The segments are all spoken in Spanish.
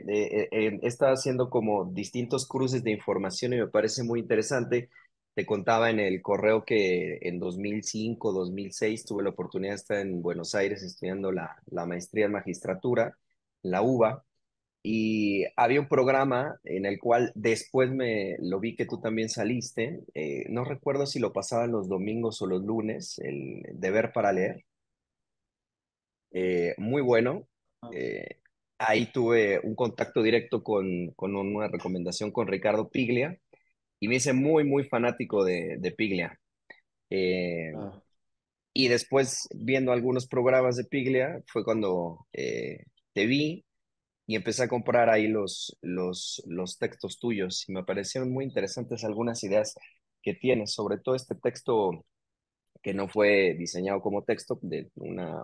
he estado haciendo como distintos cruces de información y me parece muy interesante. Te contaba en el correo que en 2005, 2006 tuve la oportunidad de estar en Buenos Aires estudiando la maestría en magistratura, la UBA, y había un programa en el cual después me lo vi que tú también saliste. No recuerdo si lo pasaban los domingos o los lunes, el Deber para Leer, muy bueno. Eh, Ahí tuve un contacto directo con una recomendación con Ricardo Piglia y me hice muy, muy fanático de Piglia. Eh, Ah, y después, viendo algunos programas de Piglia, fue cuando te vi y empecé a comprar ahí los textos tuyos y me parecieron muy interesantes algunas ideas que tienes, sobre todo este texto que no fue diseñado como texto, de una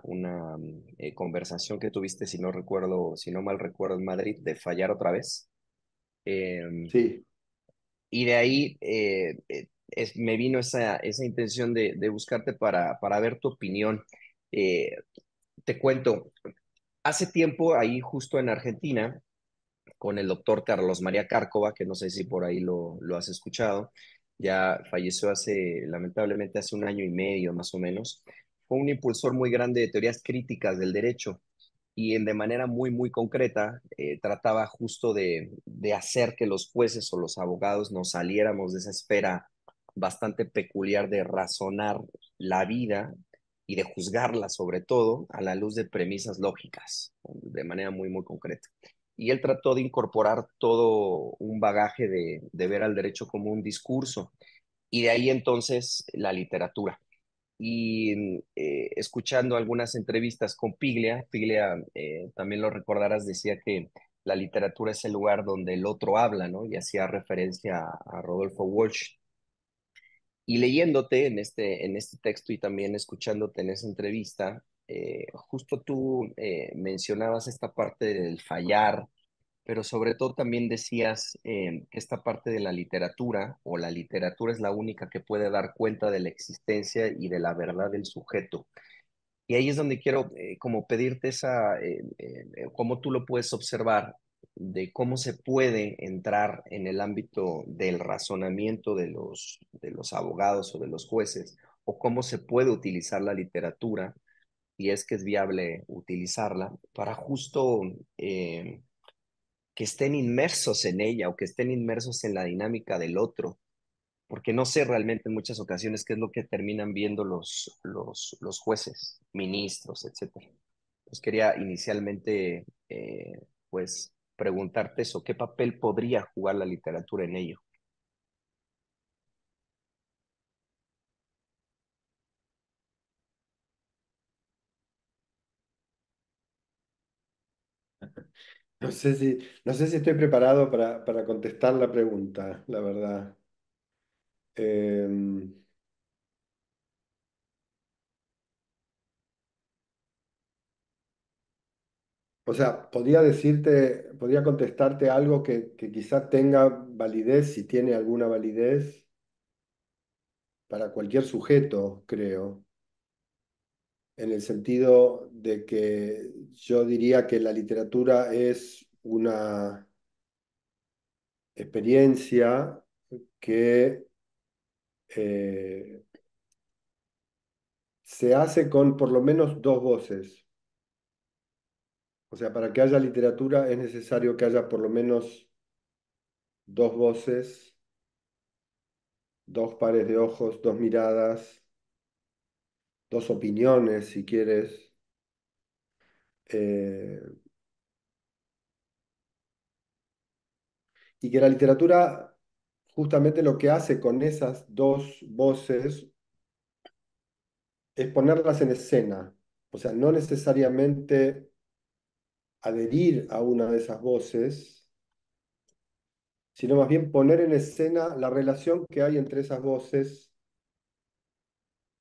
conversación que tuviste, si no recuerdo, si no mal recuerdo, en Madrid, de fallar otra vez. sí. Y de ahí me vino esa intención de buscarte para ver tu opinión. Eh, Te cuento, hace tiempo ahí justo en Argentina, con el doctor Carlos María Cárcova, que no sé si por ahí lo has escuchado, ya falleció lamentablemente hace un año y medio más o menos. Fue un impulsor muy grande de teorías críticas del derecho y de manera muy, muy concreta trataba justo de hacer que los jueces o los abogados nos saliéramos de esa esfera bastante peculiar de razonar la vida y de juzgarla sobre todo a la luz de premisas lógicas, de manera muy, muy concreta. Y él trató de incorporar todo un bagaje de ver al derecho como un discurso. Y de ahí entonces la literatura. Y escuchando algunas entrevistas con Piglia, Piglia también lo recordarás, decía que la literatura es el lugar donde el otro habla, ¿no? Y hacía referencia a Rodolfo Walsh. Y leyéndote en este texto y también escuchándote en esa entrevista, justo tú mencionabas esta parte del fallar, pero sobre todo también decías que esta parte de la literatura o la literatura es la única que puede dar cuenta de la existencia y de la verdad del sujeto. Y ahí es donde quiero como pedirte cómo tú lo puedes observar, de cómo se puede entrar en el ámbito del razonamiento de los abogados o de los jueces, o cómo se puede utilizar la literatura, y es que es viable utilizarla, para justo que estén inmersos en ella o que estén inmersos en la dinámica del otro, porque no sé realmente en muchas ocasiones qué es lo que terminan viendo los jueces, ministros, etcétera. Pues quería inicialmente, pues, preguntarte eso, ¿qué papel podría jugar la literatura en ello? No sé si estoy preparado para contestar la pregunta, la verdad. Em, o sea, podría contestarte algo que quizá tenga validez, si tiene alguna validez, para cualquier sujeto, creo, en el sentido de que yo diría que la literatura es una experiencia que eh, se hace con por lo menos dos voces. O sea, para que haya literatura es necesario que haya por lo menos dos voces, dos pares de ojos, dos miradas, dos opiniones, si quieres. eh, y que la literatura justamente lo que hace con esas dos voces es ponerlas en escena. O sea, no necesariamente adherir a una de esas voces, sino más bien poner en escena la relación que hay entre esas voces,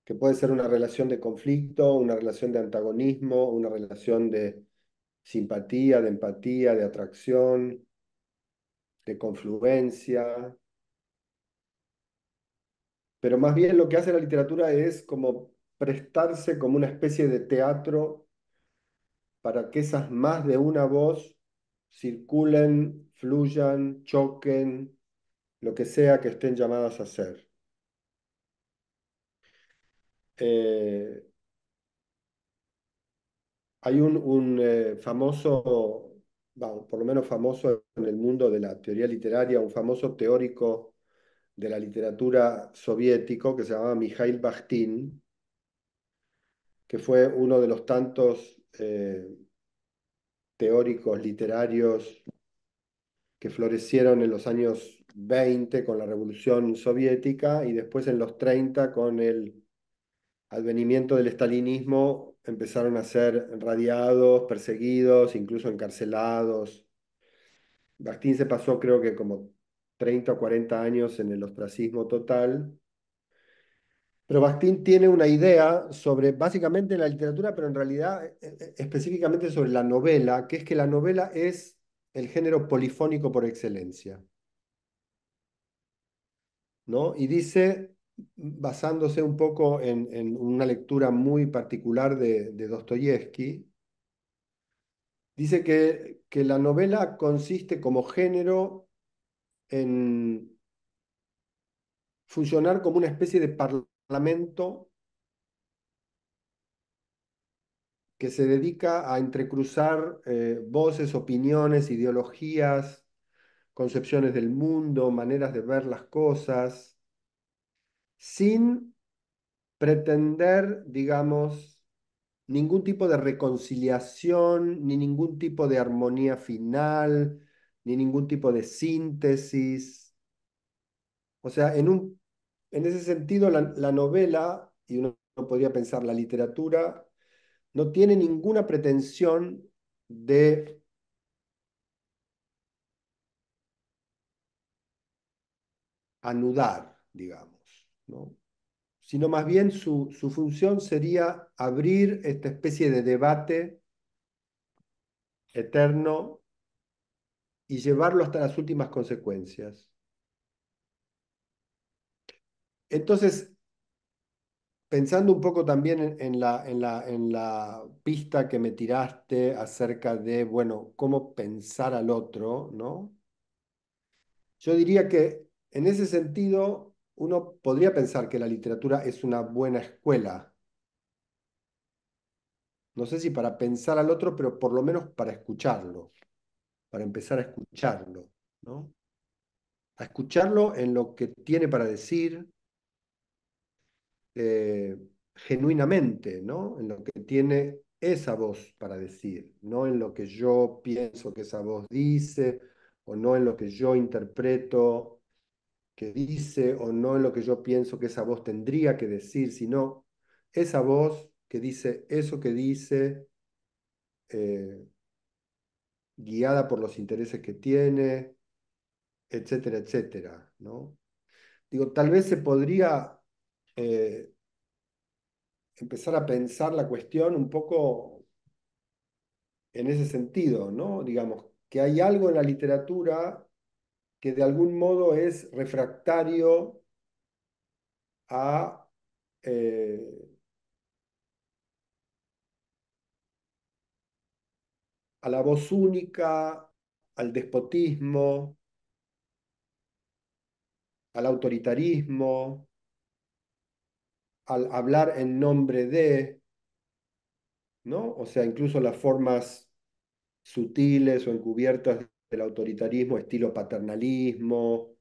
que puede ser una relación de conflicto, una relación de antagonismo, una relación de simpatía, de empatía, de atracción, de confluencia. Pero más bien lo que hace la literatura es como prestarse como una especie de teatro para que esas más de una voz circulen, fluyan, choquen, lo que sea que estén llamadas a ser. Eh, Hay un famoso, vamos, por lo menos famoso en el mundo de la teoría literaria, un famoso teórico de la literatura soviético que se llamaba Mikhail Bakhtin, que fue uno de los tantos teóricos literarios que florecieron en los años 20 con la Revolución Soviética y después en los 30 con el advenimiento del estalinismo empezaron a ser radiados, perseguidos, incluso encarcelados. Bakhtin se pasó creo que como 30 o 40 años en el ostracismo total. Pero Bakhtin tiene una idea sobre básicamente la literatura, pero en realidad específicamente sobre la novela, que es que la novela es el género polifónico por excelencia, ¿no? Y dice, basándose un poco en una lectura muy particular de Dostoyevsky, dice que la novela consiste como género en funcionar como una especie de parlamento que se dedica a entrecruzar voces, opiniones, ideologías, concepciones del mundo, maneras de ver las cosas, sin pretender, digamos, ningún tipo de reconciliación, ni ningún tipo de armonía final, ni ningún tipo de síntesis. O sea, en ese sentido, la novela, y uno podría pensar la literatura, no tiene ninguna pretensión de anudar, digamos, ¿no? Sino más bien su función sería abrir esta especie de debate eterno y llevarlo hasta las últimas consecuencias. Entonces, pensando un poco también en la pista que me tiraste acerca de, bueno, cómo pensar al otro, ¿no? Yo diría que en ese sentido uno podría pensar que la literatura es una buena escuela. No sé si para pensar al otro, pero por lo menos para escucharlo, para empezar a escucharlo, ¿no? A escucharlo en lo que tiene para decir, eh, genuinamente, ¿no? En lo que tiene esa voz para decir, no en lo que yo pienso que esa voz dice, o no en lo que yo interpreto que dice, o no en lo que yo pienso que esa voz tendría que decir, sino esa voz que dice eso que dice, eh, guiada por los intereses que tiene, etcétera, etcétera, ¿no? Digo, tal vez se podría eh, empezar a pensar la cuestión un poco en ese sentido, ¿no? Digamos, que hay algo en la literatura que de algún modo es refractario a, eh, a la voz única, al despotismo, al autoritarismo, al hablar en nombre de, ¿no? O sea, incluso las formas sutiles o encubiertas del autoritarismo, estilo paternalismo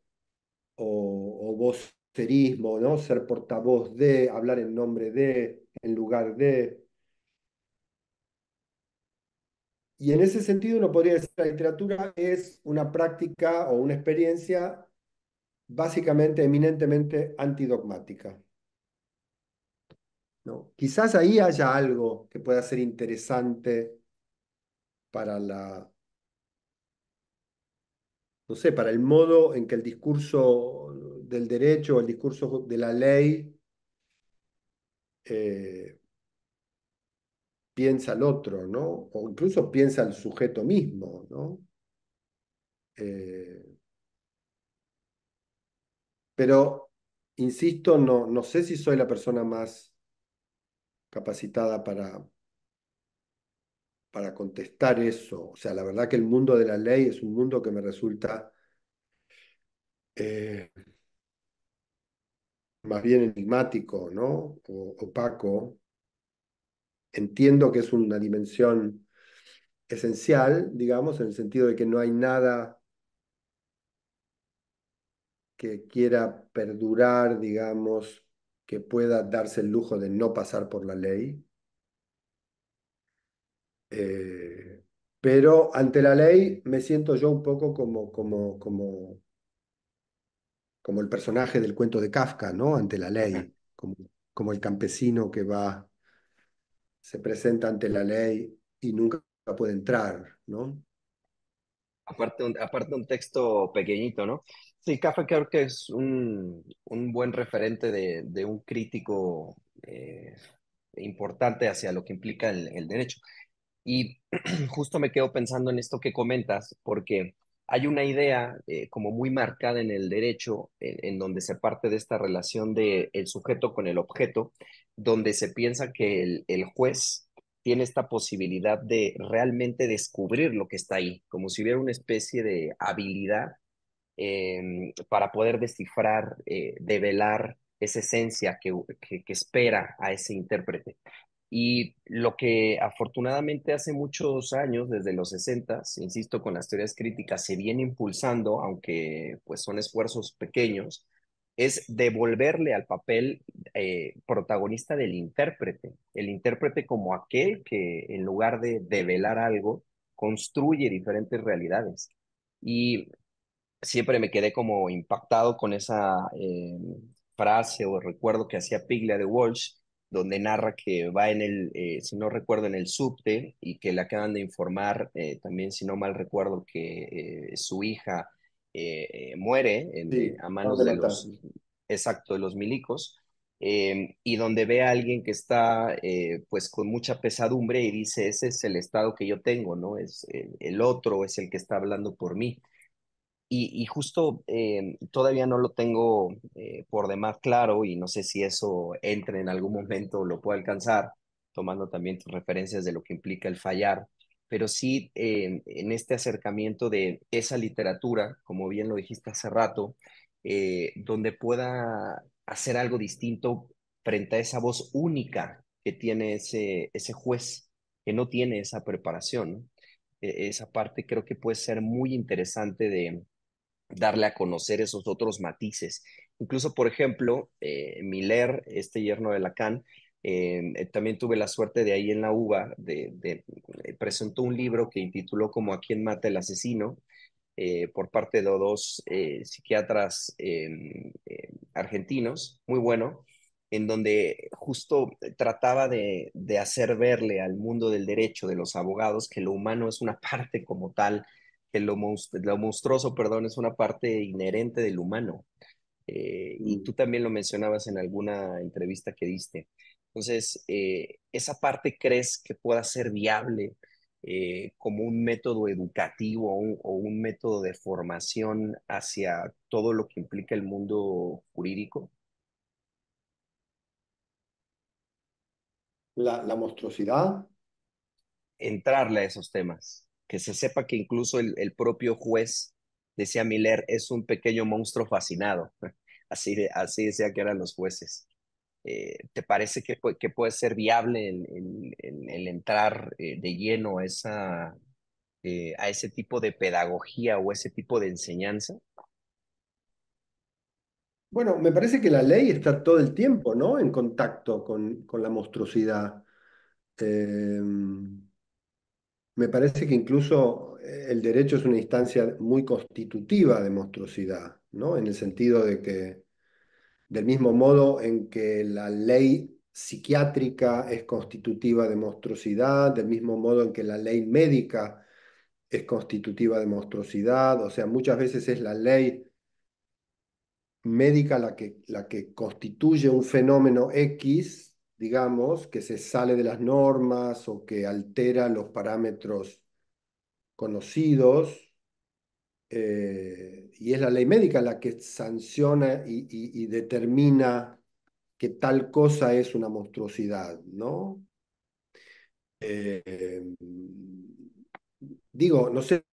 o vocerismo, ¿no? Ser portavoz de, hablar en nombre de, en lugar de. Y en ese sentido uno podría decir que la literatura es una práctica o una experiencia básicamente, eminentemente antidogmática, ¿no? Quizás ahí haya algo que pueda ser interesante para no sé, para el modo en que el discurso del derecho o el discurso de la ley eh, piensa al otro, ¿no? O incluso piensa al sujeto mismo, ¿no? Eh, pero, insisto, no sé si soy la persona más capacitada para contestar eso. O sea, la verdad que el mundo de la ley es un mundo que me resulta eh, más bien enigmático, ¿no? O opaco. Entiendo que es una dimensión esencial, digamos, en el sentido de que no hay nada que quiera perdurar, digamos, que pueda darse el lujo de no pasar por la ley. Eh, pero ante la ley me siento yo un poco como el personaje del cuento de Kafka, ¿no? Ante la ley, como el campesino que va, se presenta ante la ley y nunca puede entrar, ¿no? Aparte un texto pequeñito, ¿no? Sí, Kafka creo que es un buen referente de un crítico importante hacia lo que implica el derecho. Y justo me quedo pensando en esto que comentas, porque hay una idea como muy marcada en el derecho, en donde se parte de esta relación de el sujeto con el objeto, donde se piensa que el juez tiene esta posibilidad de realmente descubrir lo que está ahí, como si hubiera una especie de habilidad para poder descifrar, develar esa esencia que espera a ese intérprete. Y lo que afortunadamente hace muchos años, desde los 60, insisto, con las teorías críticas, se viene impulsando, aunque pues son esfuerzos pequeños, es devolverle al papel protagonista del intérprete, el intérprete como aquel que en lugar de develar algo, construye diferentes realidades. Y siempre me quedé como impactado con esa frase o recuerdo que hacía Piglia de Walsh, donde narra que va en si no recuerdo, en el subte y que le acaban de informar, también si no mal recuerdo, que su hija muere Sí, a van manos de de matar. exacto, de los milicos. Y donde ve a alguien que está pues con mucha pesadumbre y dice, ese es el estado que yo tengo, ¿no? Es el otro, es el que está hablando por mí. Y justo todavía no lo tengo por demás claro y no sé si eso entre en algún momento o lo pueda alcanzar, tomando también tus referencias de lo que implica el fallar, pero sí en este acercamiento de esa literatura, como bien lo dijiste hace rato, donde pueda hacer algo distinto frente a esa voz única que tiene ese juez, que no tiene esa preparación, ¿no? Esa parte creo que puede ser muy interesante de darle a conocer esos otros matices. Incluso, por ejemplo, Miller, este yerno de Lacan, también tuve la suerte de ahí en la UBA, presentó un libro que intituló como ¿A quién mata el asesino? Por parte de dos psiquiatras argentinos, muy bueno, en donde justo trataba de hacer verle al mundo del derecho, de los abogados, que lo humano es una parte como tal, que lo monstruoso, perdón, es una parte inherente del humano. Y Mm. tú también lo mencionabas en alguna entrevista que diste. Entonces, ¿esa parte crees que pueda ser viable como un método educativo o un método de formación hacia todo lo que implica el mundo jurídico? La monstruosidad. Entrarle a esos temas, que se sepa que incluso el propio juez, decía Miller, es un pequeño monstruo fascinado. Así decía que eran los jueces. ¿Te parece que puede ser viable el entrar de lleno a ese tipo de pedagogía o ese tipo de enseñanza? Bueno, me parece que la ley está todo el tiempo, ¿no? En contacto con la monstruosidad. Eh, Me parece que incluso el derecho es una instancia muy constitutiva de monstruosidad, ¿no? En el sentido de que, del mismo modo en que la ley psiquiátrica es constitutiva de monstruosidad, del mismo modo en que la ley médica es constitutiva de monstruosidad, o sea, muchas veces es la ley médica la que constituye un fenómeno X, digamos, que se sale de las normas o que altera los parámetros conocidos, y es la ley médica la que sanciona y determina que tal cosa es una monstruosidad, ¿no? eh, digo, no sé,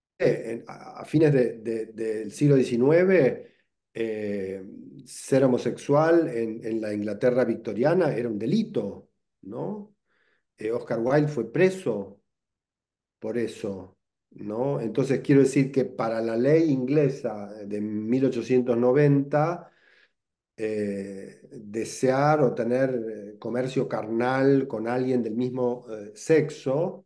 a fines del siglo XIX, eh, ser homosexual en la Inglaterra victoriana era un delito, ¿no? Oscar Wilde fue preso por eso, ¿no? Entonces quiero decir que para la ley inglesa de 1890, desear o tener comercio carnal con alguien del mismo sexo,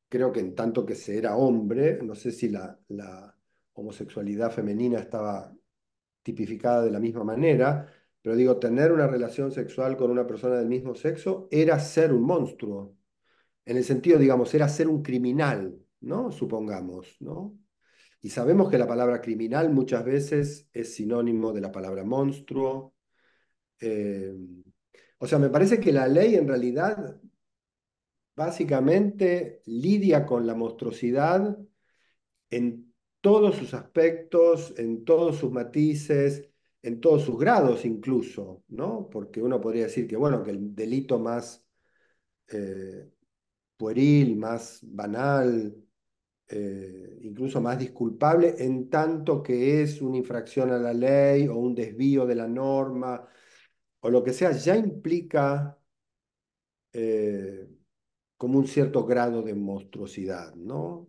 creo que en tanto que se era hombre, no sé si la homosexualidad femenina estaba tipificada de la misma manera, pero digo, tener una relación sexual con una persona del mismo sexo era ser un monstruo, en el sentido, digamos, era ser un criminal, ¿no? Supongamos, ¿no? Y sabemos que la palabra criminal muchas veces es sinónimo de la palabra monstruo. eh, o sea, me parece que la ley en realidad básicamente lidia con la monstruosidad en todos sus aspectos, en todos sus matices, en todos sus grados incluso, ¿no? Porque uno podría decir que, bueno, que el delito más eh, pueril, más banal, incluso más disculpable, en tanto que es una infracción a la ley o un desvío de la norma o lo que sea, ya implica eh, como un cierto grado de monstruosidad, ¿no?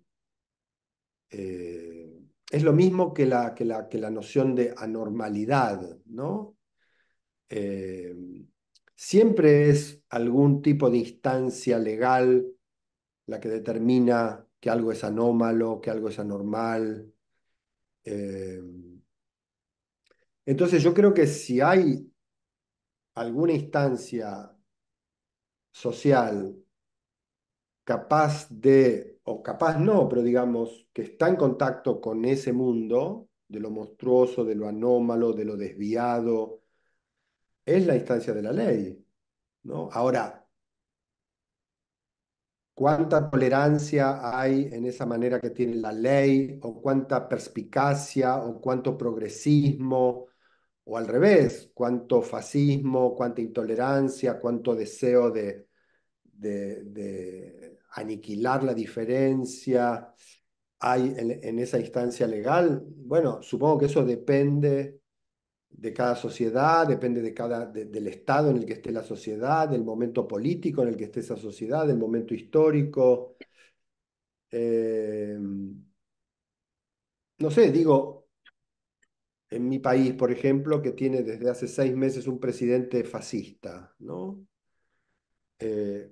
Es lo mismo que la noción de anormalidad, ¿no? Eh, Siempre es algún tipo de instancia legal la que determina que algo es anómalo, que algo es anormal. Eh, entonces yo creo que si hay alguna instancia social capaz de, o capaz no, pero digamos, que está en contacto con ese mundo, de lo monstruoso, de lo anómalo, de lo desviado, es la instancia de la ley, ¿no? Ahora, ¿cuánta tolerancia hay en esa manera que tiene la ley? ¿O cuánta perspicacia? ¿O cuánto progresismo? O al revés, cuánto fascismo, cuánta intolerancia, cuánto deseo de aniquilar la diferencia hay en esa instancia legal. Bueno, supongo que eso depende de cada sociedad, depende del estado en el que esté la sociedad, del momento político en el que esté esa sociedad, del momento histórico. Eh, no sé, digo, en mi país, por ejemplo, que tiene desde hace 6 meses un presidente fascista, ¿no?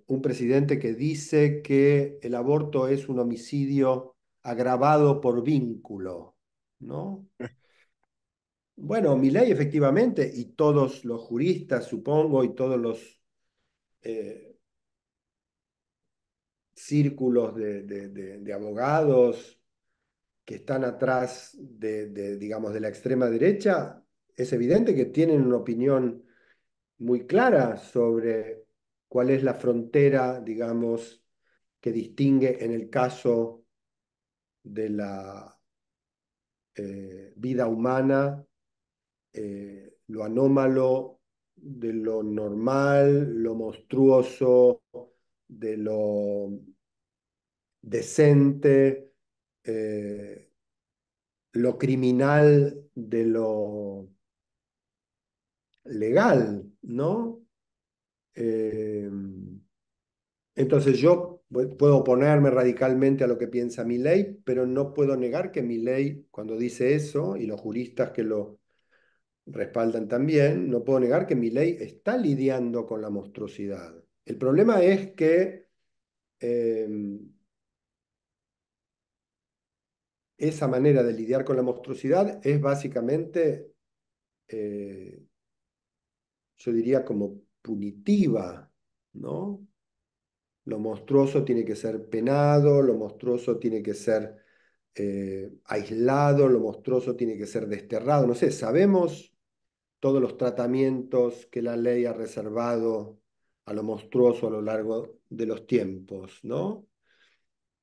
Un presidente que dice que el aborto es un homicidio agravado por vínculo, ¿no? Bueno, Milei efectivamente, y todos los juristas, supongo, y todos los eh, círculos de abogados que están atrás digamos, de la extrema derecha, es evidente que tienen una opinión muy clara sobre cuál es la frontera, digamos, que distingue en el caso de la vida humana, lo anómalo, de lo normal, lo monstruoso, de lo decente, lo criminal de lo legal, ¿no? Eh, entonces yo puedo oponerme radicalmente a lo que piensa mi ley, pero no puedo negar que mi ley, cuando dice eso, y los juristas que lo respaldan también, no puedo negar que mi ley está lidiando con la monstruosidad. El problema es que eh, esa manera de lidiar con la monstruosidad es básicamente, eh, yo diría, como punitiva, ¿no? Lo monstruoso tiene que ser penado, lo monstruoso tiene que ser aislado, lo monstruoso tiene que ser desterrado. No sé, sabemos todos los tratamientos que la ley ha reservado a lo monstruoso a lo largo de los tiempos, ¿no?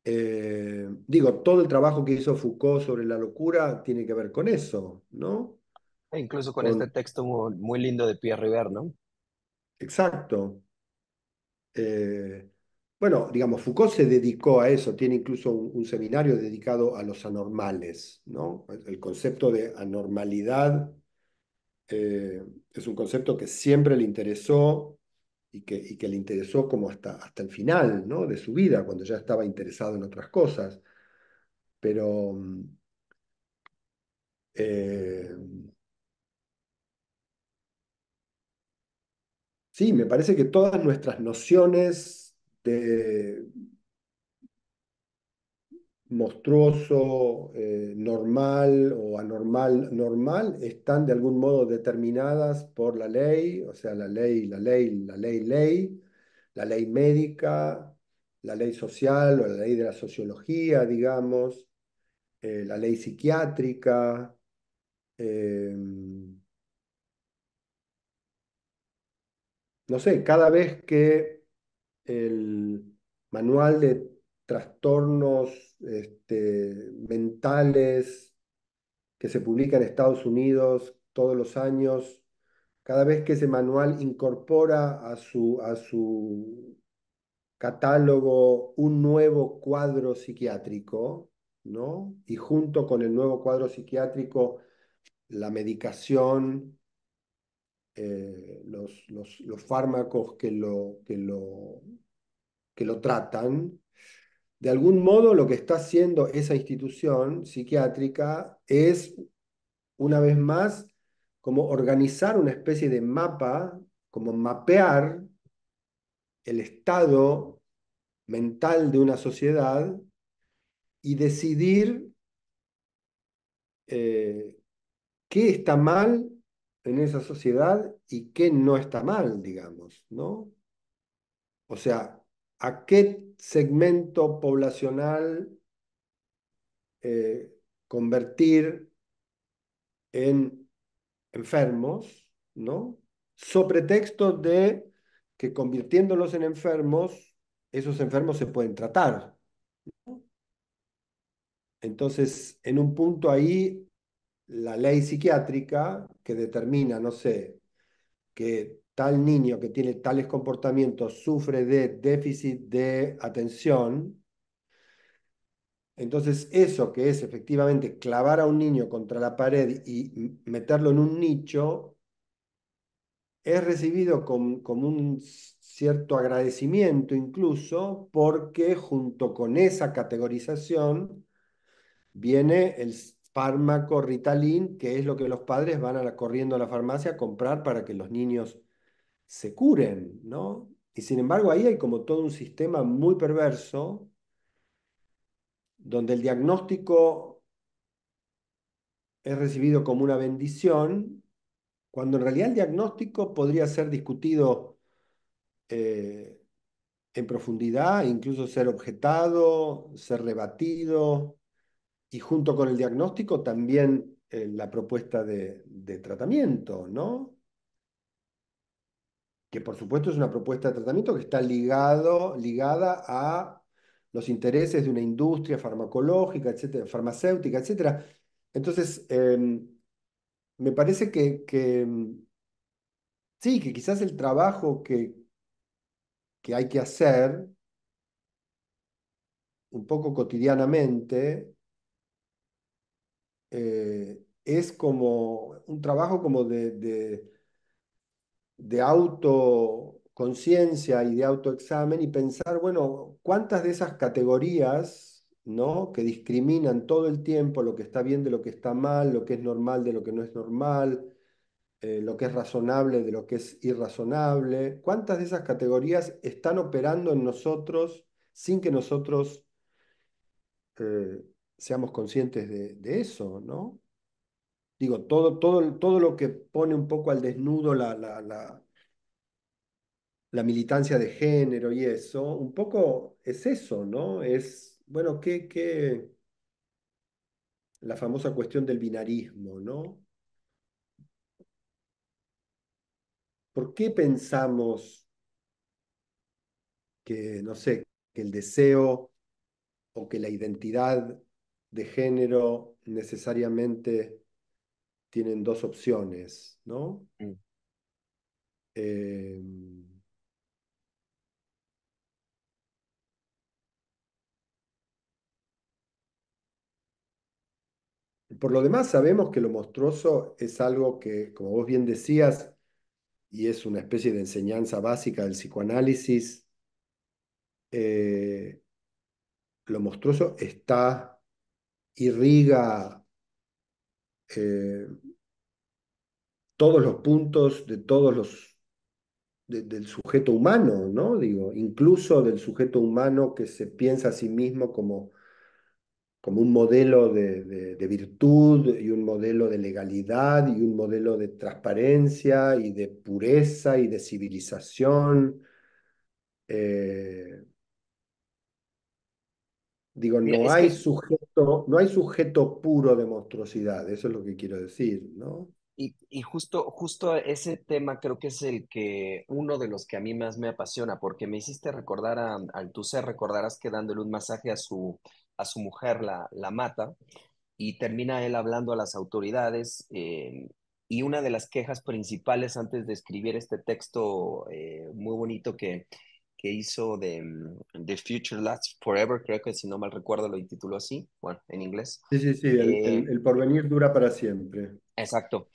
Digo, todo el trabajo que hizo Foucault sobre la locura tiene que ver con eso, ¿no? E incluso con este Con, texto muy lindo de Pierre River, ¿no? exacto. Eh, Bueno, digamos, Foucault se dedicó a eso, tiene incluso un seminario dedicado a los anormales, ¿no? El concepto de anormalidad eh, es un concepto que siempre le interesó y que le interesó como hasta el final, ¿no? De su vida, cuando ya estaba interesado en otras cosas. Pero eh, sí, me parece que todas nuestras nociones de monstruoso, normal o anormal, normal, están de algún modo determinadas por la ley, o sea, la ley médica, la ley social o la ley de la sociología, digamos, la ley psiquiátrica. eh, no sé, cada vez que el manual de trastornos mentales que se publica en Estados Unidos todos los años, cada vez que ese manual incorpora a su catálogo un nuevo cuadro psiquiátrico, ¿no? Y junto con el nuevo cuadro psiquiátrico, la medicación, los fármacos que lo tratan. De algún modo, lo que está haciendo esa institución psiquiátrica es, una vez más, como organizar una especie de mapa, como mapear el estado mental de una sociedad y decidir eh, qué está mal en esa sociedad y qué no está mal, digamos, ¿no? O sea, a qué segmento poblacional convertir en enfermos, ¿no? So pretexto de que convirtiéndolos en enfermos, esos enfermos se pueden tratar. Entonces, en un punto ahí, la ley psiquiátrica que determina, no sé, que tal niño que tiene tales comportamientos sufre de déficit de atención, entonces eso que es efectivamente clavar a un niño contra la pared y meterlo en un nicho, es recibido como un cierto agradecimiento incluso, porque junto con esa categorización viene el fármaco Ritalin, que es lo que los padres van corriendo a la farmacia a comprar para que los niños se curen, ¿no? Y sin embargo ahí hay como todo un sistema muy perverso, donde el diagnóstico es recibido como una bendición, cuando en realidad el diagnóstico podría ser discutido eh, en profundidad, incluso ser objetado, ser rebatido, y junto con el diagnóstico también la propuesta de tratamiento, ¿no? Que por supuesto es una propuesta de tratamiento que está ligada a los intereses de una industria farmacológica, etcétera, farmacéutica, etcétera. Entonces, me parece que sí, que quizás el trabajo que hay que hacer un poco cotidianamente es como un trabajo como de autoconciencia y de autoexamen y pensar, bueno, cuántas de esas categorías, ¿no? Que discriminan todo el tiempo lo que está bien de lo que está mal, lo que es normal de lo que no es normal, lo que es razonable de lo que es irrazonable, cuántas de esas categorías están operando en nosotros sin que nosotros eh, seamos conscientes de eso, ¿no? Digo, todo lo que pone un poco al desnudo la militancia de género y eso, un poco es eso, ¿no? Es, bueno, la famosa cuestión del binarismo, ¿no? ¿Por qué pensamos que, no sé, que el deseo o que la identidad de género necesariamente tienen dos opciones, ¿no? Mm. Eh, Por lo demás, sabemos que lo monstruoso es algo que, como vos bien decías, y es una especie de enseñanza básica del psicoanálisis, eh, lo monstruoso irriga eh, todos los puntos de del sujeto humano, ¿no? Digo, incluso del sujeto humano que se piensa a sí mismo como un modelo de virtud y un modelo de legalidad y un modelo de transparencia y de pureza y de civilización. Eh, Digo, Mira, es que, no hay sujeto puro de monstruosidad, eso es lo que quiero decir, ¿no? y justo ese tema creo que es uno de los que a mí más me apasiona, porque me hiciste recordar a Althusser, recordarás que dándole un masaje a su mujer la mata, y termina él hablando a las autoridades, y una de las quejas principales antes de escribir este texto muy bonito que hizo The Future Lasts Forever, creo que si no mal recuerdo lo intituló así, bueno, en inglés. Sí, sí, sí, Eh, el porvenir dura para siempre. exacto.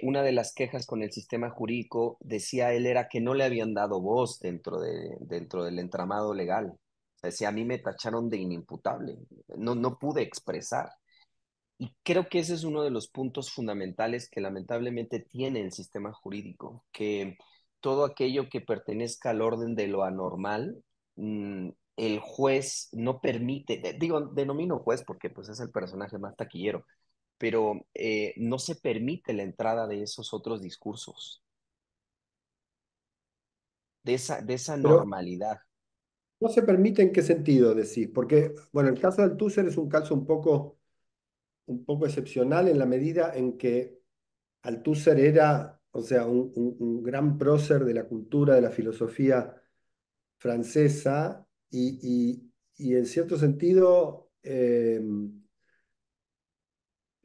Una de las quejas con el sistema jurídico, decía él, era que no le habían dado voz dentro del entramado legal. O sea, decía, a mí me tacharon de inimputable, no pude expresar. Y creo que ese es uno de los puntos fundamentales que lamentablemente tiene el sistema jurídico, que todo aquello que pertenezca al orden de lo anormal, el juez no permite, digo, denomino juez porque pues es el personaje más taquillero, pero no se permite la entrada de esos otros discursos, de esa Pero normalidad. no se permite en qué sentido decís, porque, bueno, el caso del Tusser es un caso un poco excepcional en la medida en que Althusser era, o sea, un gran prócer de la cultura, de la filosofía francesa y en cierto sentido,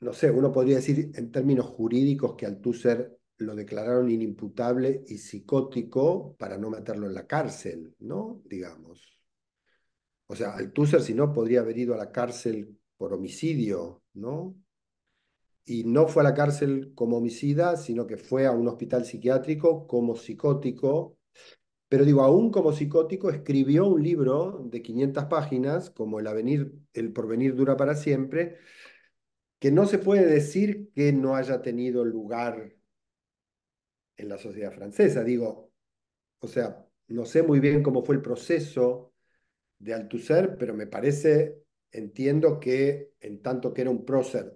no sé, uno podría decir en términos jurídicos que Althusser lo declararon inimputable y psicótico para no meterlo en la cárcel, ¿no? Digamos. O sea, Althusser, si no, podría haber ido a la cárcel por homicidio, ¿no? Y no fue a la cárcel como homicida, sino que fue a un hospital psiquiátrico como psicótico. Pero digo, aún como psicótico, escribió un libro de 500 páginas, como El porvenir dura para siempre, que no se puede decir que no haya tenido lugar en la sociedad francesa. Digo, o sea, no sé muy bien cómo fue el proceso de Althusser, pero me parece, entiendo que en tanto que era un prócer,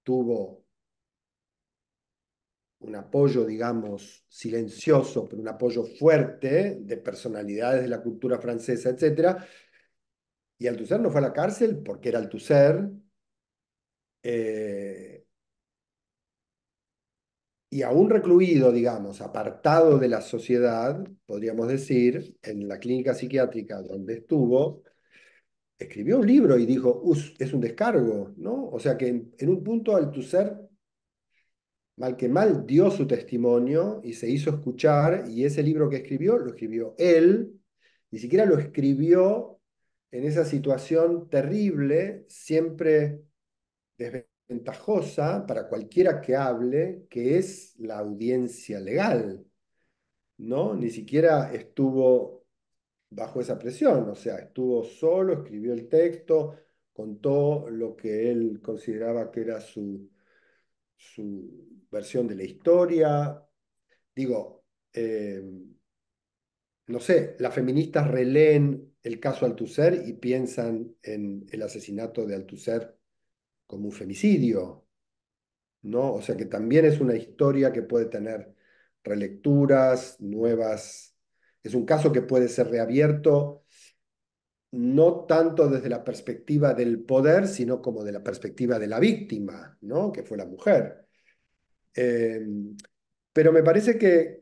tuvo un apoyo, digamos, silencioso, pero un apoyo fuerte de personalidades de la cultura francesa, etcétera. Y Althusser no fue a la cárcel porque era Althusser, eh, y aún recluido, digamos, apartado de la sociedad, podríamos decir, en la clínica psiquiátrica donde estuvo, escribió un libro y dijo, es un descargo, ¿no? O sea que en un punto Althusser, mal que mal, dio su testimonio y se hizo escuchar, y ese libro que escribió, lo escribió él, ni siquiera lo escribió en esa situación terrible, siempre desventajosa para cualquiera que hable, que es la audiencia legal, ¿no? Ni siquiera estuvo bajo esa presión, o sea, estuvo solo, escribió el texto, contó lo que él consideraba que era su versión de la historia. Digo, no sé, las feministas releen el caso Althusser y piensan en el asesinato de Althusser como un femicidio, ¿no? O sea que también es una historia que puede tener relecturas, nuevas. Es un caso que puede ser reabierto no tanto desde la perspectiva del poder, sino como de la perspectiva de la víctima, ¿no? Que fue la mujer. Eh, pero me parece que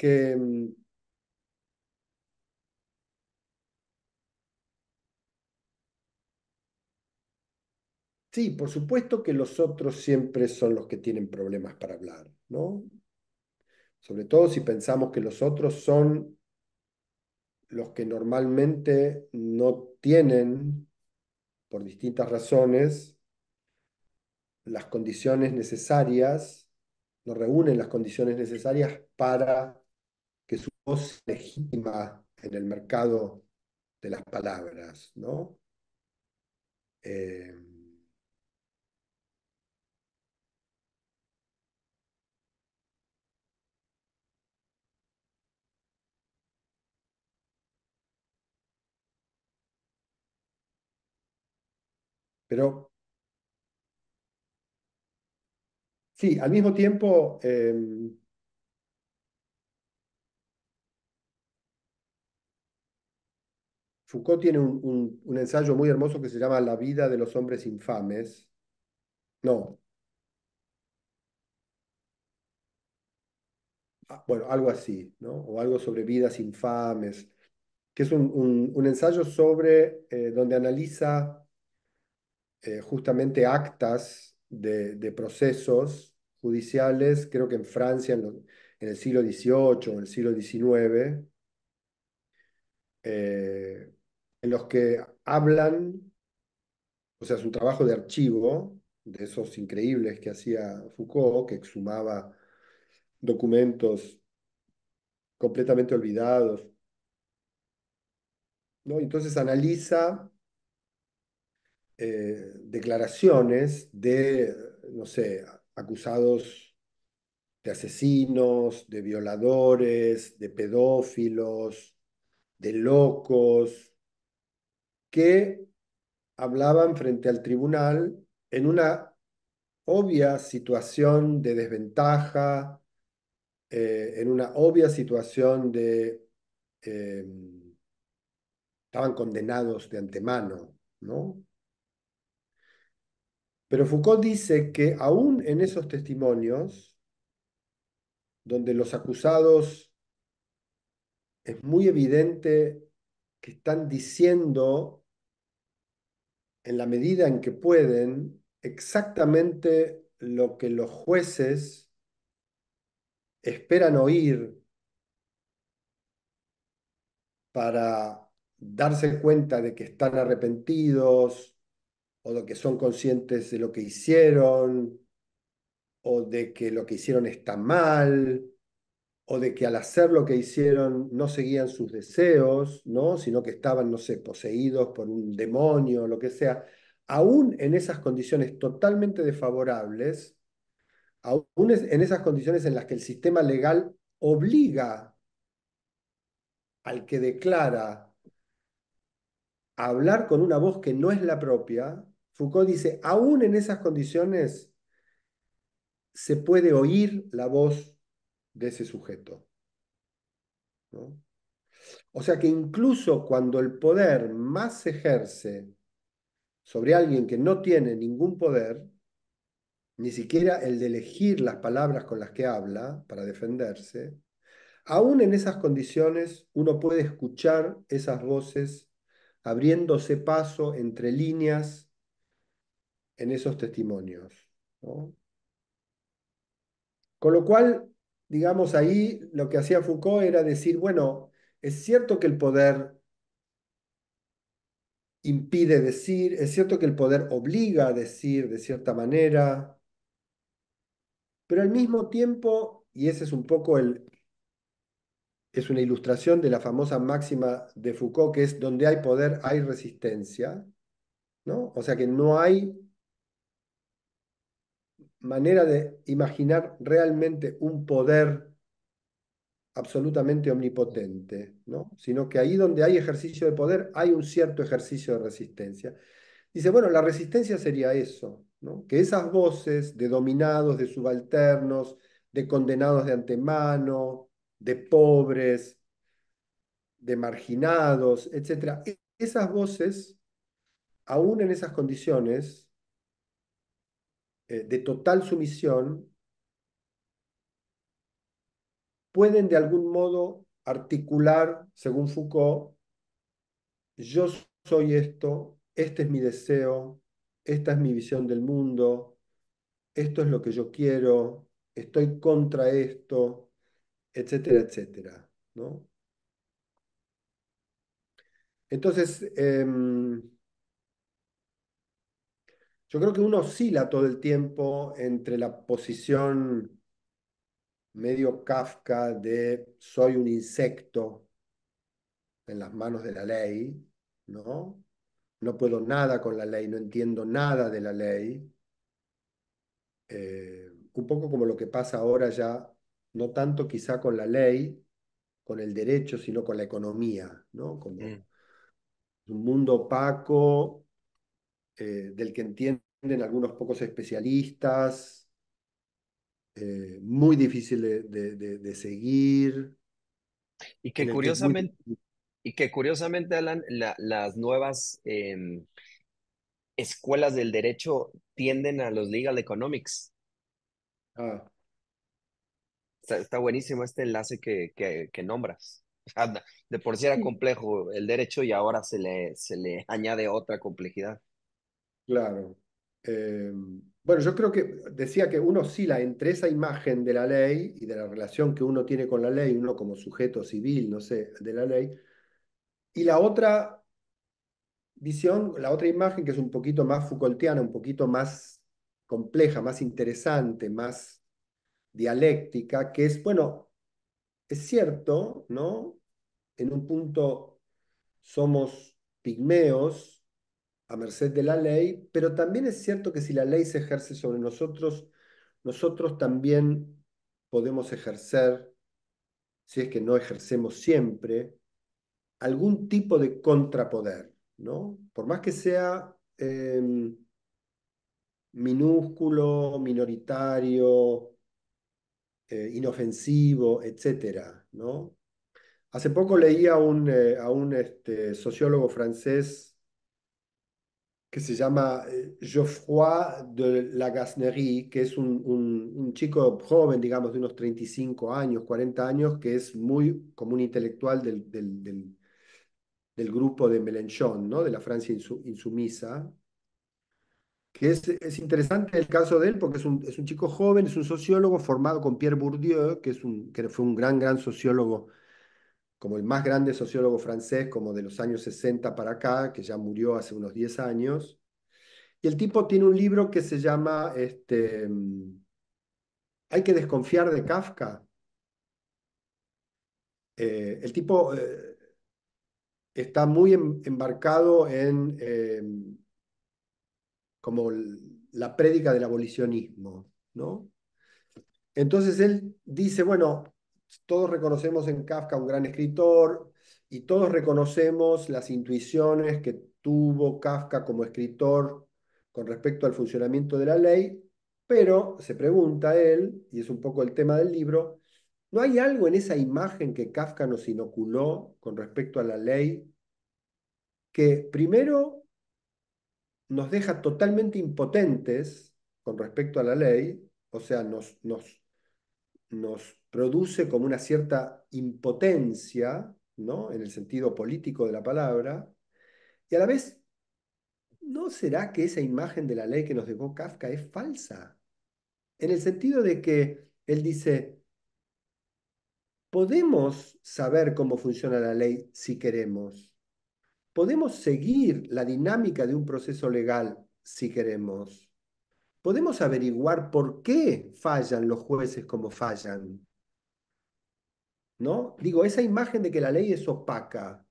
sí, por supuesto que los otros siempre son los que tienen problemas para hablar, ¿no? Sobre todo si pensamos que los otros son los que normalmente no tienen, por distintas razones, las condiciones necesarias, no reúnen las condiciones necesarias para que su voz sea legítima en el mercado de las palabras, ¿no? Eh, pero sí, al mismo tiempo, Foucault tiene un ensayo muy hermoso que se llama La vida de los hombres infames. No, bueno, algo así, ¿no? O algo sobre vidas infames, que es un ensayo sobre, donde analiza justamente actas de procesos judiciales, creo que en Francia en el siglo XVIII o el siglo XIX, eh, en los que hablan, o sea, es un trabajo de archivo, de esos increíbles que hacía Foucault, que exhumaba documentos completamente olvidados, ¿no? Entonces analiza declaraciones de, no sé, acusados de asesinos, de violadores, de pedófilos, de locos, que hablaban frente al tribunal en una obvia situación de desventaja, en una obvia situación de... eh, estaban condenados de antemano, ¿no? Pero Foucault dice que aún en esos testimonios, donde los acusados es muy evidente que están diciendo, en la medida en que pueden, exactamente lo que los jueces esperan oír para darse cuenta de que están arrepentidos o de que son conscientes de lo que hicieron o de que lo que hicieron está mal o de que al hacer lo que hicieron no seguían sus deseos, ¿no? Sino que estaban, no sé, poseídos por un demonio, lo que sea. Aún en esas condiciones totalmente desfavorables, aún en esas condiciones en las que el sistema legal obliga al que declara a hablar con una voz que no es la propia, Foucault dice, aún en esas condiciones se puede oír la voz de ese sujeto, ¿no? O sea que incluso cuando el poder más se ejerce sobre alguien que no tiene ningún poder, ni siquiera el de elegir las palabras con las que habla para defenderse, aún en esas condiciones uno puede escuchar esas voces abriéndose paso entre líneas en esos testimonios, ¿no? Con lo cual, digamos, ahí lo que hacía Foucault era decir, bueno, es cierto que el poder impide decir, es cierto que el poder obliga a decir de cierta manera, pero al mismo tiempo, y ese es un poco es una ilustración de la famosa máxima de Foucault, que es donde hay poder, hay resistencia, ¿no? O sea que no hay manera de imaginar realmente un poder absolutamente omnipotente, ¿no? Sino que ahí donde hay ejercicio de poder hay un cierto ejercicio de resistencia. Dice, bueno, la resistencia sería eso, ¿no? Que esas voces de dominados, de subalternos, de condenados de antemano, de pobres, de marginados, etcétera, esas voces, aún en esas condiciones de total sumisión, pueden de algún modo articular, según Foucault, yo soy esto, este es mi deseo, esta es mi visión del mundo, esto es lo que yo quiero, estoy contra esto, etcétera, etcétera, ¿no? Entonces, Yo creo que uno oscila todo el tiempo entre la posición medio Kafka de soy un insecto en las manos de la ley, ¿no? No puedo nada con la ley, no entiendo nada de la ley. Un poco como lo que pasa ahora ya, no tanto quizá con la ley, con el derecho, sino con la economía, ¿no? Como Mm. un mundo opaco, del que entienden algunos pocos especialistas, muy difícil de seguir, Y que en el que es muy... curiosamente, Alan, las nuevas escuelas del derecho tienden a los legal economics. Ah, Está buenísimo este enlace que nombras. O sea, de por sí era sí, complejo el derecho y ahora se le añade otra complejidad. claro. Bueno, yo creo que decía que uno oscila entre esa imagen de la ley y de la relación que uno tiene con la ley, uno como sujeto civil, no sé, de la ley, y la otra visión, la otra imagen que es un poquito más Foucaultiana, un poquito más compleja, más interesante, más dialéctica, que es, bueno, es cierto, ¿no? En un punto somos pigmeos a merced de la ley, pero también es cierto que si la ley se ejerce sobre nosotros, nosotros también podemos ejercer, si es que no ejercemos siempre, algún tipo de contrapoder, ¿no? Por más que sea minúsculo, minoritario, inofensivo, etcétera, ¿no? Hace poco leí a un sociólogo francés que se llama Geoffroy de Lagasnerie, que es un chico joven, digamos, de unos 35 años, 40 años, que es muy como un intelectual del grupo de Mélenchon, ¿no? De la Francia insumisa, que es interesante el caso de él porque es un chico joven, es un sociólogo formado con Pierre Bourdieu, que fue un gran sociólogo, como el más grande sociólogo francés, como de los años 60 para acá, que ya murió hace unos 10 años. Y el tipo tiene un libro que se llama Hay que desconfiar de Kafka. El tipo está muy embarcado en como la prédica del abolicionismo, ¿no? Entonces él dice, bueno, todos reconocemos en Kafka un gran escritor y todos reconocemos las intuiciones que tuvo Kafka como escritor con respecto al funcionamiento de la ley, pero se pregunta él, y es un poco el tema del libro, ¿no hay algo en esa imagen que Kafka nos inoculó con respecto a la ley que primero nos deja totalmente impotentes con respecto a la ley, o sea, nos produce como una cierta impotencia, ¿no? En el sentido político de la palabra, y a la vez, ¿no será que esa imagen de la ley que nos dejó Kafka es falsa? En el sentido de que él dice, podemos saber cómo funciona la ley si queremos, podemos seguir la dinámica de un proceso legal si queremos, podemos averiguar por qué fallan los jueces como fallan, ¿no? Digo, esa imagen de que la ley es opaca,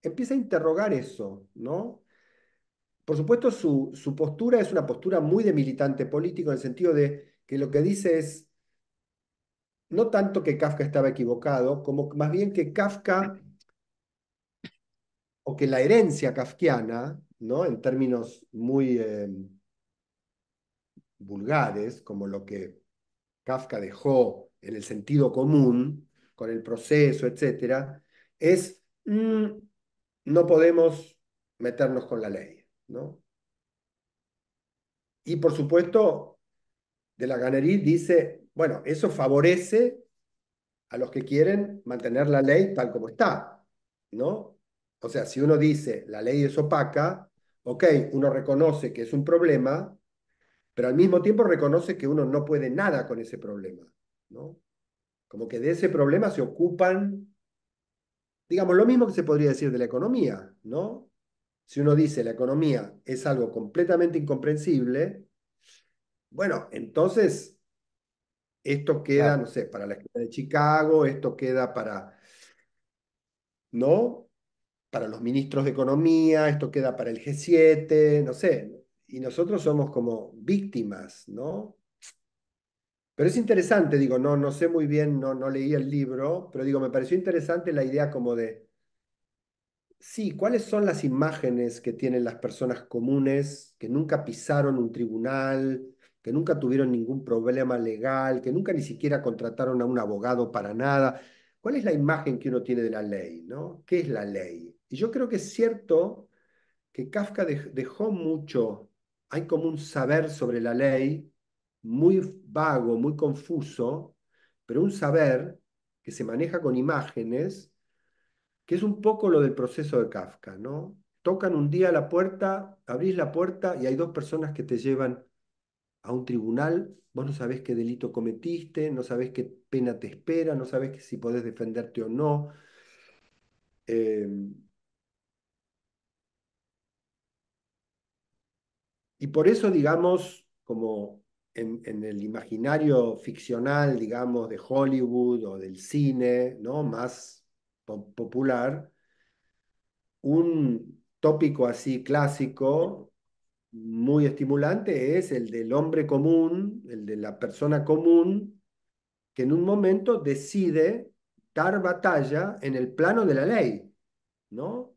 empieza a interrogar eso, ¿no? Por supuesto, su postura es una postura muy de militante político, en el sentido de que lo que dice es no tanto que Kafka estaba equivocado, como más bien que Kafka, o que la herencia kafkiana, ¿no? En términos muy vulgares, como lo que Kafka dejó en el sentido común, con el proceso, etcétera, es no podemos meternos con la ley, ¿no? Y por supuesto, de la Ganerí dice, bueno, eso favorece a los que quieren mantener la ley tal como está, ¿no? O sea, si uno dice la ley es opaca, ok, uno reconoce que es un problema, pero al mismo tiempo reconoce que uno no puede nada con ese problema, ¿no? Como que de ese problema se ocupan, digamos, lo mismo que se podría decir de la economía, ¿no? Si uno dice la economía es algo completamente incomprensible, bueno, entonces esto queda, Claro, no sé, para la escuela de Chicago, esto queda para, ¿no? Para los ministros de economía, esto queda para el G7, no sé. Y nosotros somos como víctimas, ¿no? Pero es interesante, digo, no sé muy bien, no leí el libro, pero digo, me pareció interesante la idea como de, sí, ¿cuáles son las imágenes que tienen las personas comunes que nunca pisaron un tribunal, que nunca tuvieron ningún problema legal, que nunca ni siquiera contrataron a un abogado para nada? ¿Cuál es la imagen que uno tiene de la ley, ¿no? ¿Qué es la ley? Y yo creo que es cierto que Kafka dejó mucho, hay como un saber sobre la ley muy vago, muy confuso, pero un saber que se maneja con imágenes, que es un poco lo del proceso de Kafka, ¿no? Tocan un día la puerta, abrís la puerta y hay dos personas que te llevan a un tribunal, vos no sabés qué delito cometiste, no sabés qué pena te espera, no sabés si podés defenderte o no. Eh, Y por eso, digamos, como en el imaginario ficcional, digamos, de Hollywood o del cine, ¿no? Más popular, un tópico así clásico, muy estimulante, es el del hombre común, el de la persona común, que en un momento decide dar batalla en el plano de la ley, ¿no?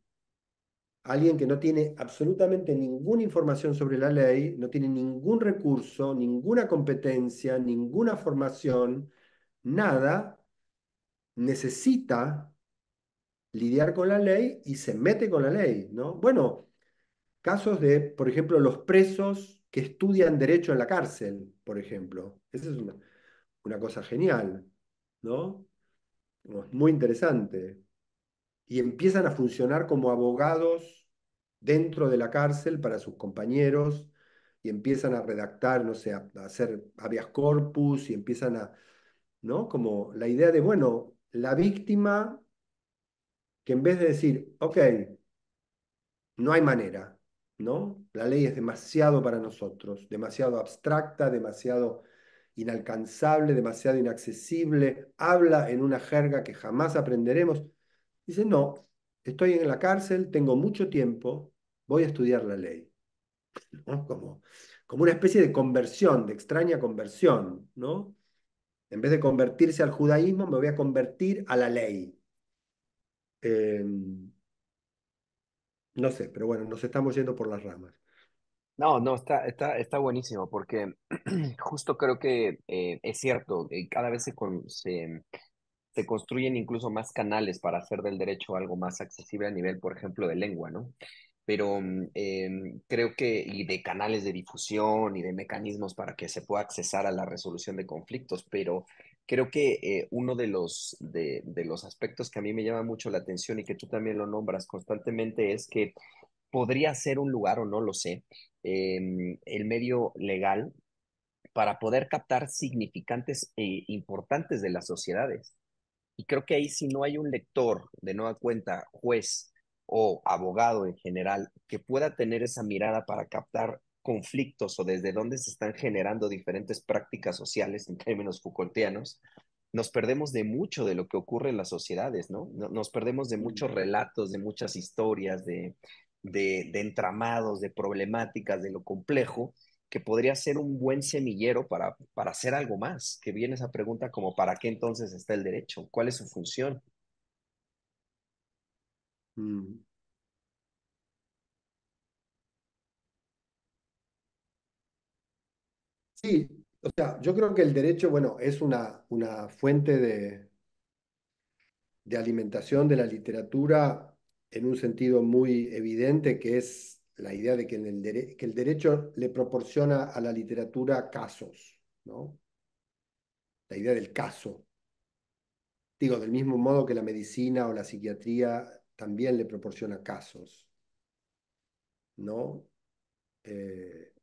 Alguien que no tiene absolutamente ninguna información sobre la ley, no tiene ningún recurso, ninguna competencia, ninguna formación, nada, necesita lidiar con la ley y se mete con la ley, ¿no? Bueno, casos de, por ejemplo, los presos que estudian derecho en la cárcel, por ejemplo. Esa es una cosa genial, ¿no? Muy interesante. Y empiezan a funcionar como abogados dentro de la cárcel para sus compañeros y empiezan a redactar, no sé, a hacer habeas corpus y empiezan a, ¿no? Como la idea de, bueno, la víctima que en vez de decir, ok, no hay manera, ¿no? La ley es demasiado para nosotros, demasiado abstracta, demasiado inalcanzable, demasiado inaccesible, habla en una jerga que jamás aprenderemos. Dice, no, estoy en la cárcel, tengo mucho tiempo, voy a estudiar la ley, ¿no? Como una especie de conversión, de extraña conversión, ¿no? En vez de convertirse al judaísmo, me voy a convertir a la ley. Eh, no sé, pero bueno, nos estamos yendo por las ramas. no, no, está buenísimo porque justo creo que es cierto, cada vez se construyen incluso más canales para hacer del derecho algo más accesible a nivel, por ejemplo, de lengua, ¿no? Pero creo que, y de canales de difusión y de mecanismos para que se pueda accesar a la resolución de conflictos, pero creo que uno de los aspectos que a mí me llama mucho la atención y que tú también lo nombras constantemente es que podría ser un lugar, o no lo sé, el medio legal para poder captar significantes e importantes de las sociedades. Y creo que ahí si no hay un lector, de nueva cuenta, juez o abogado en general, que pueda tener esa mirada para captar conflictos o desde dónde se están generando diferentes prácticas sociales en términos Foucaultianos, nos perdemos de mucho de lo que ocurre en las sociedades, ¿no? Nos perdemos de muchos Mm, relatos, de muchas historias, de entramados, de problemáticas, de lo complejo, que podría ser un buen semillero para hacer algo más, que viene esa pregunta como ¿para qué entonces está el derecho? ¿Cuál es su función? mm. Sí, o sea, yo creo que el derecho, bueno, es una fuente de alimentación de la literatura en un sentido muy evidente, que es la idea de que, que el derecho le proporciona a la literatura casos, ¿no? La idea del caso. Digo, del mismo modo que la medicina o la psiquiatría también le proporciona casos, ¿no? Eh,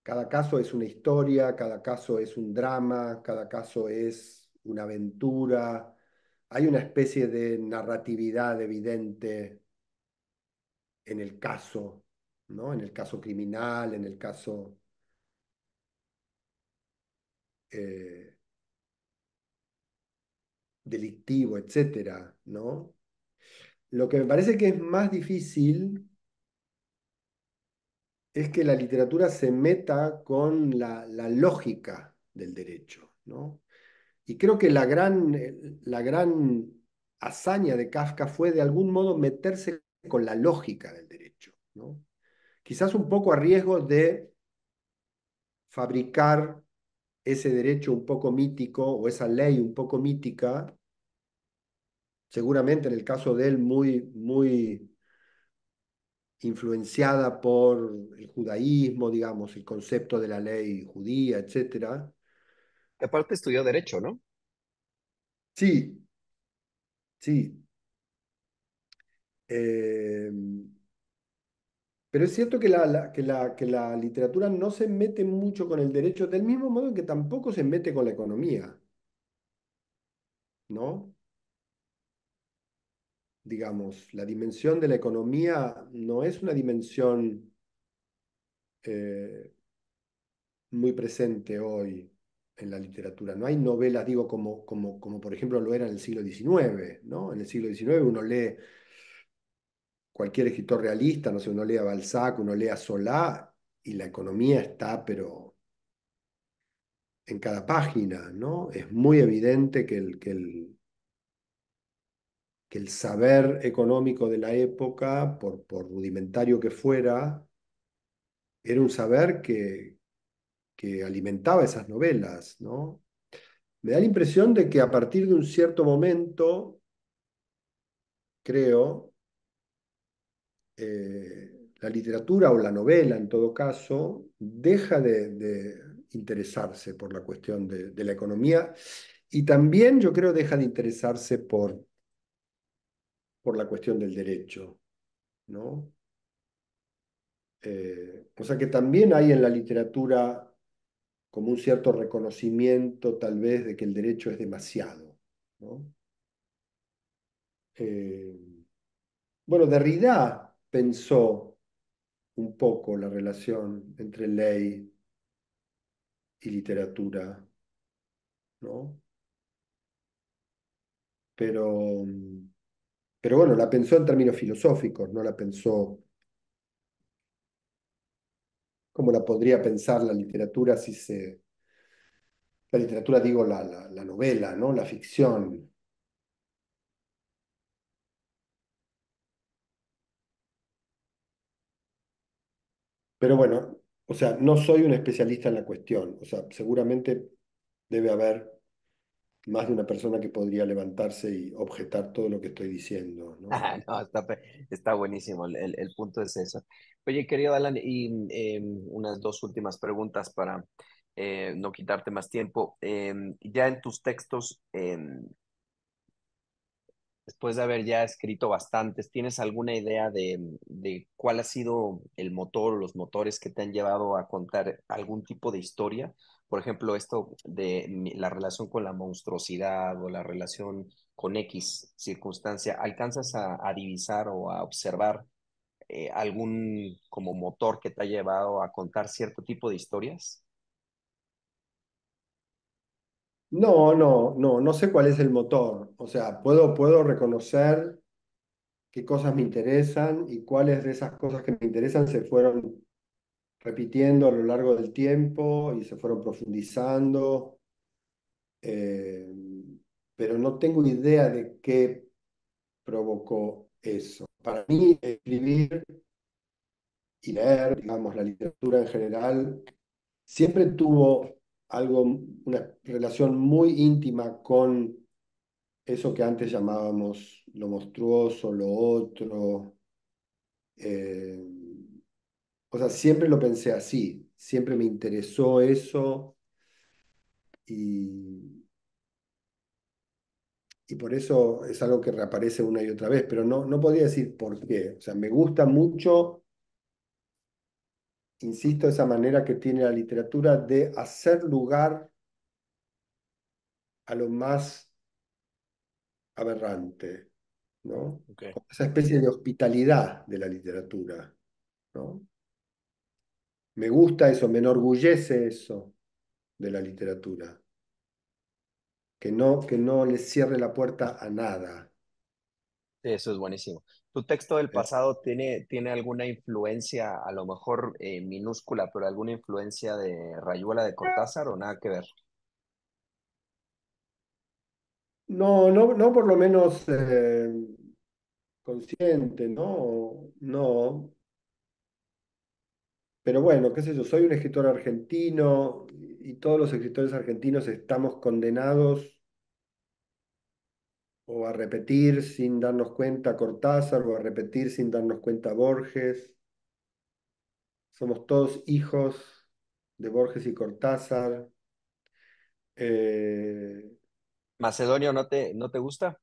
cada caso es una historia, cada caso es un drama, cada caso es una aventura, hay una especie de narratividad evidente en el caso, ¿no? En el caso criminal, en el caso eh, delictivo, etcétera, ¿no? Lo que me parece que es más difícil es que la literatura se meta con la lógica del derecho, ¿no? Y creo que la gran hazaña de Kafka fue de algún modo meterse con la lógica del derecho, ¿no? Quizás un poco a riesgo de fabricar ese derecho un poco mítico o esa ley un poco mítica, seguramente en el caso de él muy influenciada por el judaísmo, digamos, el concepto de la ley judía, etcétera. Que aparte estudió Derecho, ¿no? Sí, sí. eh, pero es cierto que que la literatura no se mete mucho con el derecho, del mismo modo en que tampoco se mete con la economía, ¿no? Digamos, la dimensión de la economía no es una dimensión eh, muy presente hoy en la literatura. No hay novelas, digo, como por ejemplo lo era en el siglo XIX, ¿no? En el siglo XIX uno lee cualquier escritor realista, no sé, uno lee a Balzac, uno lee a Solá, y la economía está, pero en cada página, ¿no? Es muy evidente que el saber económico de la época, por rudimentario que fuera, era un saber que alimentaba esas novelas, ¿no? Me da la impresión de que a partir de un cierto momento, creo, la literatura o la novela en todo caso deja de interesarse por la cuestión de la economía y también yo creo deja de interesarse por la cuestión del derecho, ¿no? O sea que también hay en la literatura como un cierto reconocimiento tal vez de que el derecho es demasiado, ¿no? Eh, bueno, Derrida pensó un poco la relación entre ley y literatura, ¿no? Pero, pero bueno, la pensó en términos filosóficos, no la pensó como la podría pensar la literatura si se... La literatura, digo, la novela, ¿no? La ficción. Pero bueno, o sea, no soy un especialista en la cuestión. O sea, seguramente debe haber más de una persona que podría levantarse y objetar todo lo que estoy diciendo, ¿no? Ah, no, está buenísimo. El punto es eso. Oye, querido Alan, y unas dos últimas preguntas para no quitarte más tiempo. Ya en tus textos, después de haber ya escrito bastantes, ¿tienes alguna idea de cuál ha sido el motor o los motores que te han llevado a contar algún tipo de historia? Por ejemplo, esto de la relación con la monstruosidad o la relación con X circunstancia, ¿alcanzas a divisar o a observar algún como motor que te ha llevado a contar cierto tipo de historias? No sé cuál es el motor. O sea, puedo reconocer qué cosas me interesan y cuáles de esas cosas que me interesan se fueron repitiendo a lo largo del tiempo y se fueron profundizando, eh, pero no tengo idea de qué provocó eso. Para mí, escribir y leer, digamos, la literatura en general, siempre tuvo algo, una relación muy íntima con eso que antes llamábamos lo monstruoso, lo otro. eh, o sea, siempre lo pensé así, siempre me interesó eso y, y por eso es algo que reaparece una y otra vez, pero no podría decir por qué. O sea, me gusta mucho, insisto, esa manera que tiene la literatura de hacer lugar a lo más aberrante, ¿no? Ok. Como esa especie de hospitalidad de la literatura, ¿no? Me gusta eso, me enorgullece eso de la literatura, que no le cierre la puerta a nada. Sí, eso es buenísimo. ¿Tu texto del Eh, pasado tiene alguna influencia, a lo mejor minúscula, pero alguna influencia de Rayuela de Cortázar o nada que ver? No, no, no por lo menos consciente, ¿no? No, pero bueno, qué sé yo, soy un escritor argentino y todos los escritores argentinos estamos condenados o a repetir sin darnos cuenta Cortázar o a repetir sin darnos cuenta Borges. Somos todos hijos de Borges y Cortázar. Eh, ¿Macedonio no te gusta?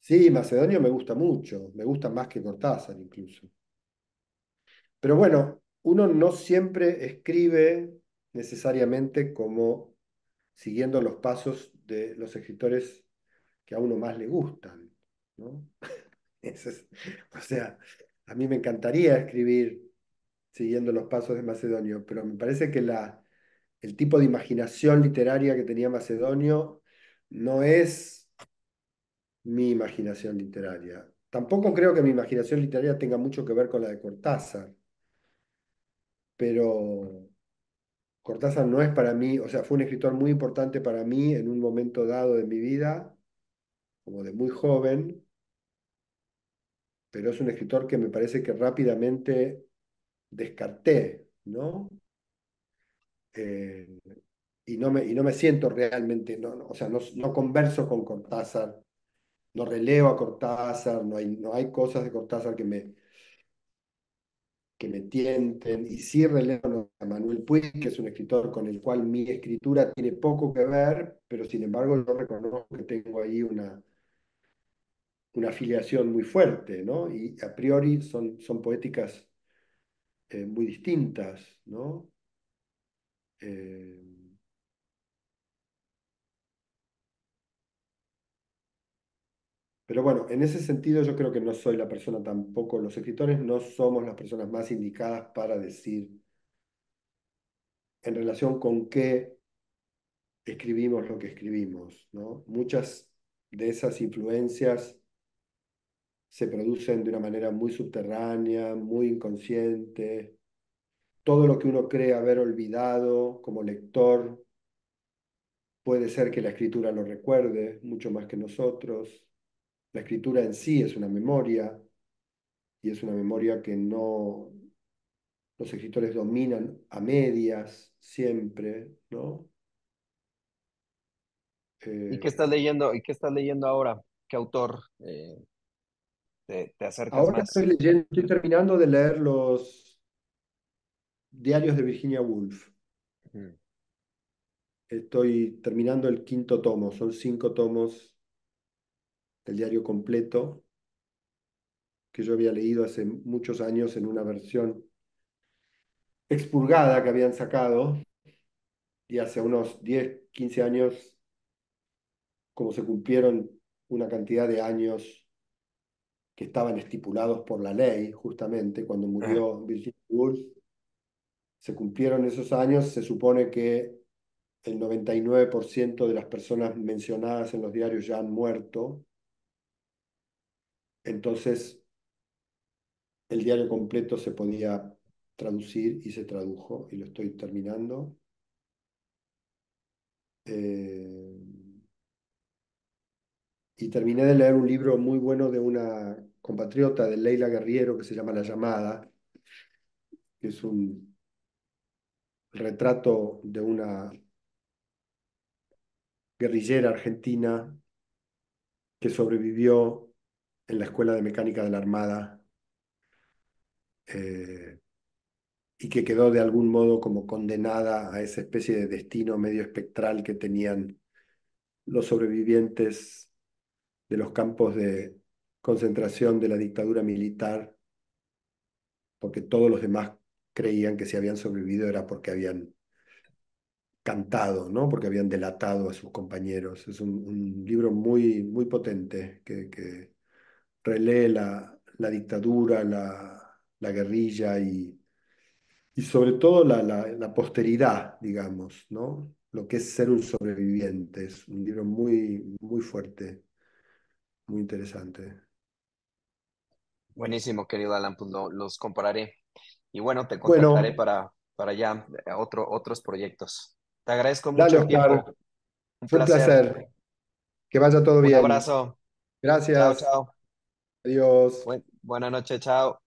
sí, Macedonio me gusta mucho, me gusta más que Cortázar incluso. Pero bueno, uno no siempre escribe necesariamente como siguiendo los pasos de los escritores que a uno más le gustan, ¿no? Ese o sea, a mí me encantaría escribir siguiendo los pasos de Macedonio, pero me parece que el tipo de imaginación literaria que tenía Macedonio no es mi imaginación literaria. Tampoco creo que mi imaginación literaria tenga mucho que ver con la de Cortázar, pero Cortázar no es para mí, o sea, fue un escritor muy importante para mí en un momento dado de mi vida, como de muy joven, pero es un escritor que me parece que rápidamente descarté, ¿no? Eh, y no me siento realmente, o sea, no converso con Cortázar, no releo a Cortázar, no hay cosas de Cortázar que me tienten, y sí releo ¿no? a Manuel Puig, que es un escritor con el cual mi escritura tiene poco que ver, pero sin embargo yo reconozco que tengo ahí una afiliación muy fuerte, ¿no? Y a priori son poéticas muy distintas, ¿no? Eh, pero bueno, en ese sentido yo creo que no soy la persona tampoco, los escritores no somos las personas más indicadas para decir en relación con qué escribimos lo que escribimos, ¿no? Muchas de esas influencias se producen de una manera muy subterránea, muy inconsciente. Todo lo que uno cree haber olvidado como lector, puede ser que la escritura lo recuerde mucho más que nosotros. La escritura en sí es una memoria y es una memoria que no los escritores dominan a medias siempre, ¿no? ¿Y qué estás Eh, leyendo? ¿Y qué estás leyendo ahora? ¿Qué autor te acercas ahora más? estoy terminando de leer los diarios de Virginia Woolf. Mm. Estoy terminando el quinto tomo, son 5 tomos del diario completo que yo había leído hace muchos años en una versión expurgada que habían sacado y hace unos 10 15 años, como se cumplieron una cantidad de años que estaban estipulados por la ley, justamente cuando Ah. murió Virginia Woolf, se cumplieron esos años, se supone que el 99% de las personas mencionadas en los diarios ya han muerto, entonces el diario completo se podía traducir y se tradujo y lo estoy terminando. Eh, y terminé de leer un libro muy bueno de una compatriota de Leila Guerriero que se llama La Llamada, que es un retrato de una guerrillera argentina que sobrevivió en la Escuela de Mecánica de la Armada eh, y que quedó de algún modo como condenada a esa especie de destino medio espectral que tenían los sobrevivientes de los campos de concentración de la dictadura militar, porque todos los demás creían que si habían sobrevivido era porque habían cantado, ¿no? Porque habían delatado a sus compañeros. Es un libro muy, muy potente que relee la dictadura, la guerrilla y sobre todo la posteridad, digamos, ¿no? Lo que es ser un sobreviviente. Es un libro muy, muy fuerte, muy interesante. Buenísimo, querido Alan, pues los compararé. Y bueno, te contactaré Bueno, para ya otros proyectos. Te agradezco mucho dale, el Oscar. tiempo. Un Fue un placer. placer. Que vaya todo Un bien. abrazo. Chao, Gracias. chao. Adiós. Buena noche, chao.